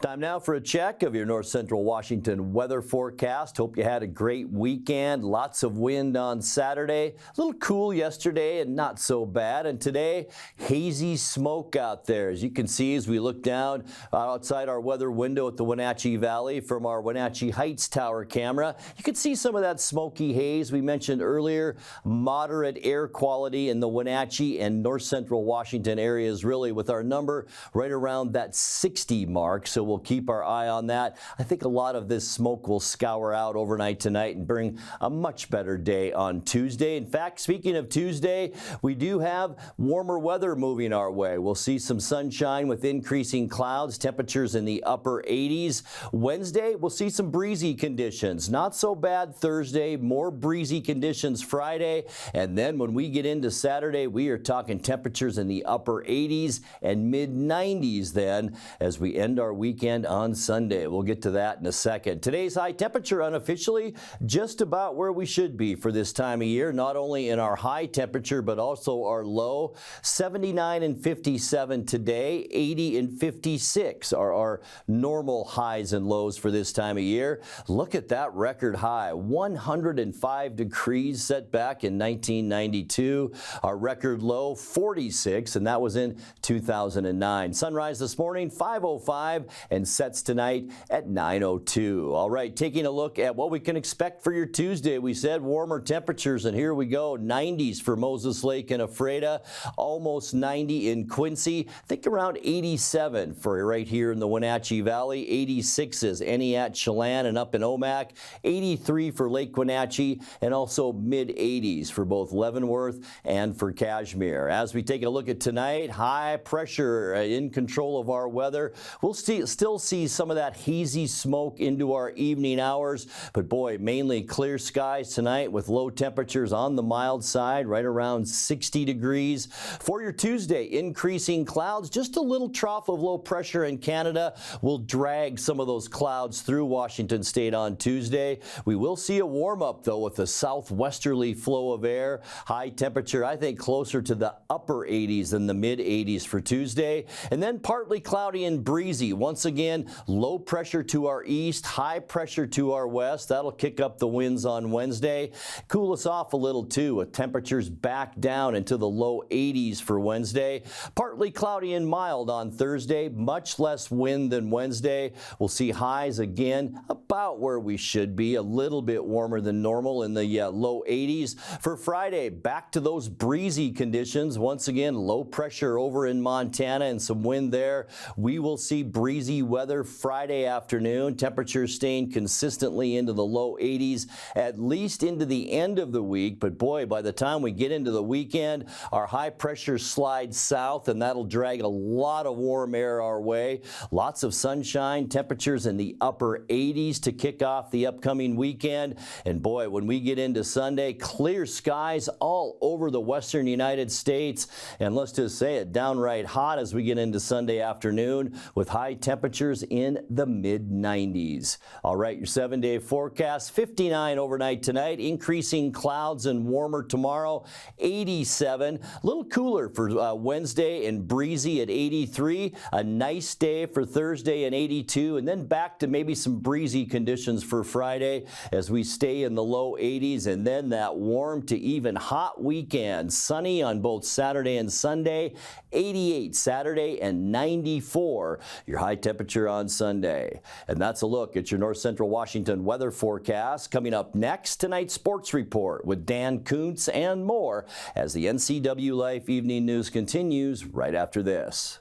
Time now for a check of your North Central Washington weather forecast. Hope you had a great weekend. Lots of wind on Saturday. A little cool yesterday and not so bad. And today, hazy smoke out there. As you can see as we look down outside our weather window at the Wenatchee Valley from our Wenatchee Heights tower camera, you can see some of that smoky haze we mentioned earlier. Moderate air quality in the Wenatchee and North Central Washington areas, really, with our number right around that 60 mark. So we'll keep our eye on that. I think a lot of this smoke will scour out overnight tonight and bring a much better day on Tuesday. In fact, speaking of Tuesday, we do have warmer weather moving our way. We'll see some sunshine with increasing clouds, temperatures in the upper 80s. Wednesday, we'll see some breezy conditions. Not so bad Thursday, more breezy conditions Friday. And then when we get into Saturday, we are talking temperatures in the upper 80s and mid 90s then as we end our weekend on Sunday. We'll get to that in a second. Today's high temperature unofficially just about where we should be for this time of year, not only in our high temperature but also our low. 79 and 57 today, 80 and 56 are our normal highs and lows for this time of year. Look at that record high, 105 degrees set back in 1992. Our record low, 46, and that was in 2009. Sunrise this morning, 5:05, and sets tonight at 9:02. All right, taking a look at what we can expect for your Tuesday. We said warmer temperatures, and here we go. 90s for Moses Lake and Ephrata, almost 90 in Quincy. Think around 87 for right here in the Wenatchee Valley. 86s, Eniat, Chelan, and up in Omak. 83 for Lake Wenatchee, and also mid-80s for both Leavenworth and for Kashmir. As we take a look at tonight, high pressure in control of our weather. We'll still see some of that hazy smoke into our evening hours, but boy, mainly clear skies tonight with low temperatures on the mild side, right around 60 degrees. For your Tuesday, increasing clouds, just a little trough of low pressure in Canada will drag some of those clouds through Washington State on Tuesday. We will see a warm up though with a southwesterly flow of air. High temperature, I think closer to the upper 80s than the mid 80s for Tuesday. And then partly cloudy and breezy. Once again, low pressure to our east, high pressure to our west. That'll kick up the winds on Wednesday. Cool us off a little too with temperatures back down into the low 80s for Wednesday. Partly cloudy and mild on Thursday. Much less wind than Wednesday. We'll see highs again about where we should be. A little bit warmer than normal in the low 80s. For Friday, back to those breezy conditions. Once again, low pressure over in Montana and some wind there. We will see breezy weather Friday afternoon. Temperatures staying consistently into the low 80s, at least into the end of the week. But boy, by the time we get into the weekend, our high pressure slides south, and that'll drag a lot of warm air our way. Lots of sunshine, temperatures in the upper 80s to kick off the upcoming weekend. And boy, when we get into Sunday, clear skies all over the western United States. And let's just say it, downright hot as we get into Sunday afternoon with high temperatures in the mid-90s. All right, your 7-day forecast, 59 overnight tonight, increasing clouds and warmer tomorrow, 87. A little cooler for Wednesday and breezy at 83. A nice day for Thursday and 82, and then back to maybe some breezy conditions for Friday as we stay in the low 80s, and then that warm to even hot weekend. Sunny on both Saturday and Sunday, 88 Saturday and 94 your high temperature on Sunday. And that's a look at your North Central Washington weather forecast. Coming up next, tonight's sports report with Dan Kuntz and more as the NCWLIFE Evening News continues right after this.